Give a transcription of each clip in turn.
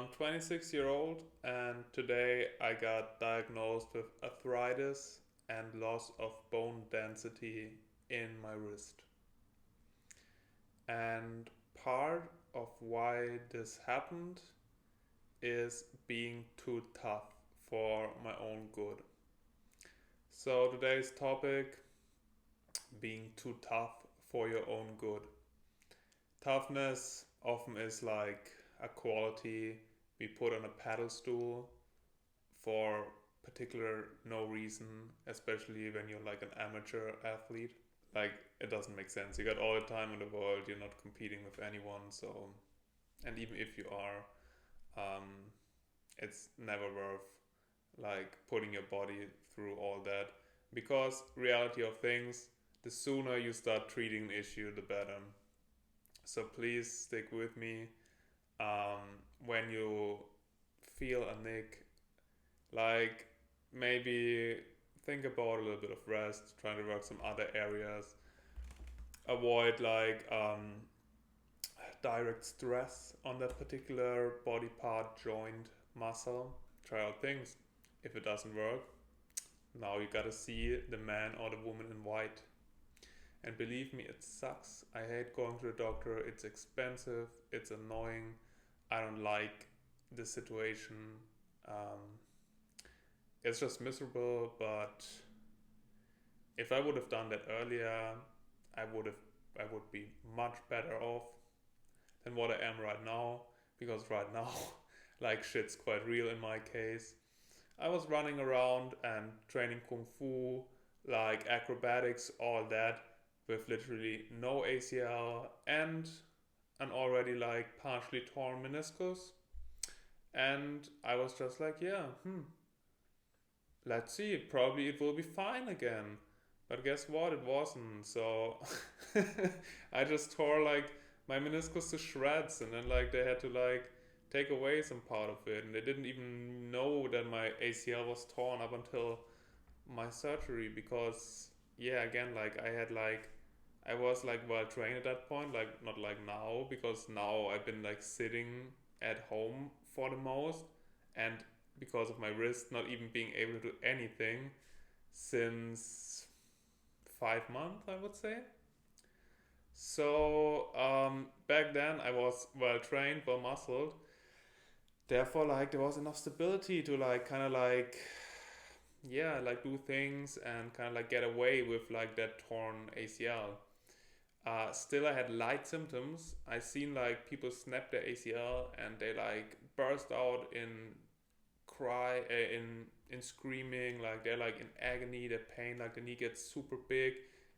I'm 26-year-old and today I got diagnosed with arthritis and loss of bone density in my wrist. And part of why this happened is being too tough for my own good. So today's topic, being too tough for your own good. Toughness often is like a quality we put on a pedestal for particular no reason, especially when you're like an amateur athlete. Like it doesn't make sense. You got all the time in the world. You're not competing with anyone. So, and even if you are, um, it's never worth like putting your body through all that, because reality of things, the sooner you start treating an issue, the better. So please stick with me. When you feel a nick, like maybe think about a little bit of rest, trying to work some other areas. Avoid direct stress on that particular body part, joint, muscle. Try out things. If it doesn't work, now you gotta see the man or the woman in white. And believe me, it sucks. I hate going to the doctor. It's expensive. It's annoying. I don't like the situation. Um, it's just miserable. But if I would have done that earlier, I would have. I would be much better off than what I am right now. Because right now, like shit's quite real in my case. I was running around and training kung fu, like acrobatics, all that, with literally no ACL and an already like partially torn meniscus. And I was just like, yeah, let's see, probably it will be fine again. But guess what? It wasn't. So I just tore like my meniscus to shreds, and then like they had to like take away some part of it, and they didn't even know that my ACL was torn up until my surgery. Because yeah, again, like I was like well trained at that point, like not like now, because now I've been like sitting at home for the most, and because of my wrist not even being able to do anything since 5 months, I would say. So back then I was well trained, well muscled. Therefore, like there was enough stability to like kind of like yeah, like do things and kind of like get away with like that torn ACL. Still, I had light symptoms. I seen like people snap their ACL and they like burst out in cry, in screaming, like they're like in agony, their pain, like the knee gets super big.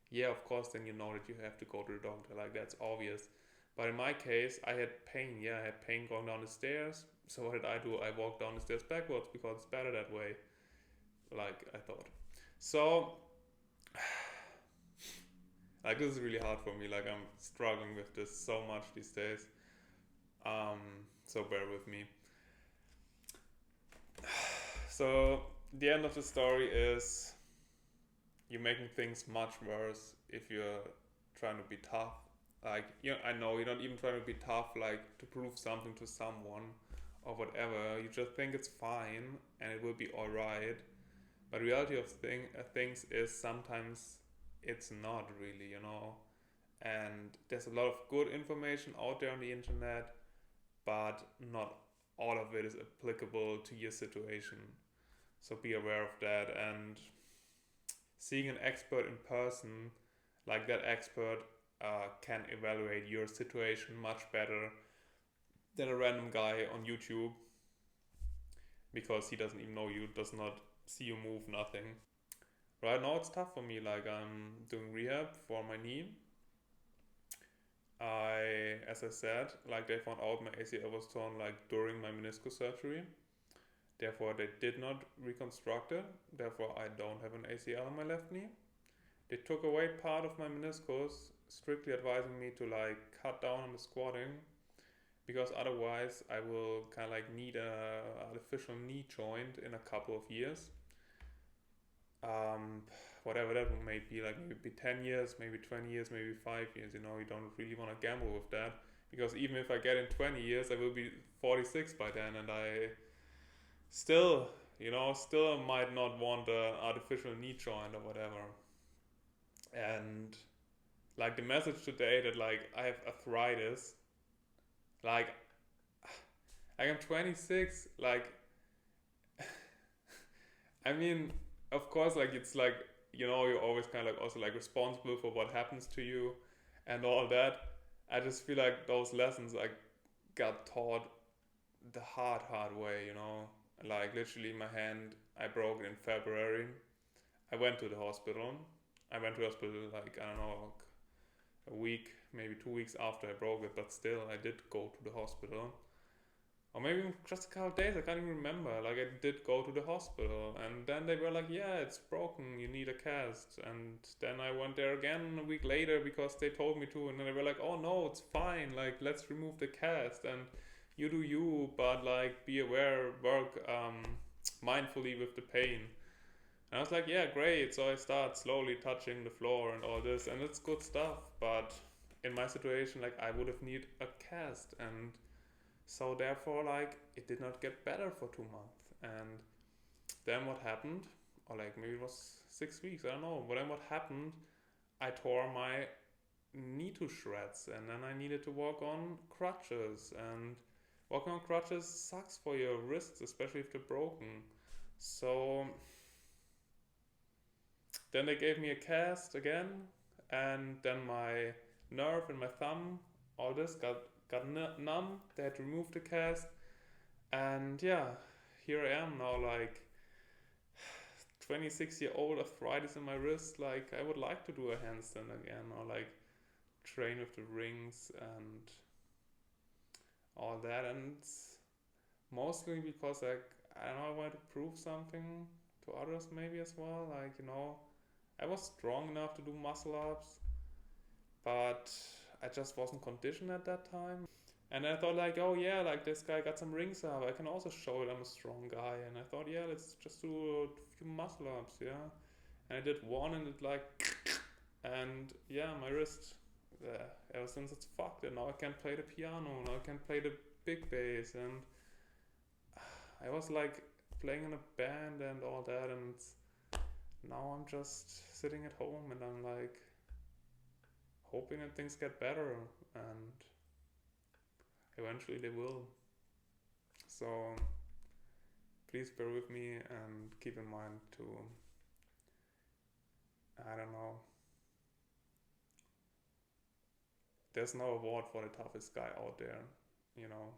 Yeah, of course, then you know that you have to go to the doctor. Like that's obvious. But in my case, I had pain. Yeah, I had pain going down the stairs. So what did I do? I walked down the stairs backwards because it's better that way. Like I thought. So like this is really hard for me. Like I'm struggling with this so much these days. So bear with me. So the end of the story is you're making things much worse if you're trying to be tough. Like you know, I know you're not even trying to be tough like to prove something to someone or whatever. You just think it's fine and it will be alright. But reality of things is sometimes it's not really, you know. And there's a lot of good information out there on the internet, but not all of it is applicable to your situation. So be aware of that. And seeing an expert in person, like that expert, can evaluate your situation much better than a random guy on YouTube, because he doesn't even know you, does not see you move, nothing. Right now it's tough for me. Like I'm doing rehab for my knee. As I said, like they found out my ACL was torn like during my meniscus surgery. Therefore, they did not reconstruct it. Therefore, I don't have an ACL on my left knee. They took away part of my meniscus, strictly advising me to like cut down on the squatting, because otherwise I will kind of like need a artificial knee joint in a couple of years. Um, Whatever that may be, like maybe 10 years, maybe 20 years, maybe 5 years. You know, you don't really want to gamble with that because even if I get in 20 years, I will be 46 by then, and I still, still might not want an artificial knee joint or whatever. And like the message today that like I have arthritis, like I'm 26, like I mean, of course, like it's like you're always kind of like also like responsible for what happens to you and all that. I just feel like those lessons I got taught the hard way. Like literally, my hand I broke it in February. I went to the hospital. I went to the hospital like I don't know, like a week, maybe 2 weeks after I broke it, but still I did go to the hospital. Or maybe just a couple of days, I can't even remember. Like I did go to the hospital, and then they were like, "Yeah, it's broken. You need a cast." And then I went there again a week later because they told me to, and then they were like, "Oh no, it's fine. Like let's remove the cast and you do you, but like be aware, work mindfully with the pain." And I was like, "Yeah, great." So I start slowly touching the floor and all this, and it's good stuff. But in my situation, like I would have need a cast, and so therefore, like it did not get better for 2 months. And then what happened? Or like maybe it was 6 weeks. I don't know. But then what happened? I tore my knee to shreds, and then I needed to walk on crutches. And walking on crutches sucks for your wrists, especially if they're broken. So then they gave me a cast again, and then my nerve in my thumb, all this got numb. They had to remove the cast. And yeah, here I am now, like 26-year-old arthritis in my wrist. Like, I would like to do a handstand again, or like train with the rings and all that. And it's mostly because, like, I don't know, I want to prove something to others, maybe as well. Like, I was strong enough to do muscle ups, but I just wasn't conditioned at that time. And I thought like, oh yeah, like this guy got some rings up. I can also show that I'm a strong guy. And I thought, yeah, let's just do a few muscle ups, yeah. And I did one, and it like, and yeah, my wrist, ever since it's fucked. And now I can't play the piano. Now I can't play the big bass. And I was like playing in a band and all that. And now I'm just sitting at home, and I'm like hoping that things get better. And eventually they will. So please bear with me and keep in mind to, I don't know, there's no award for the toughest guy out there, you know.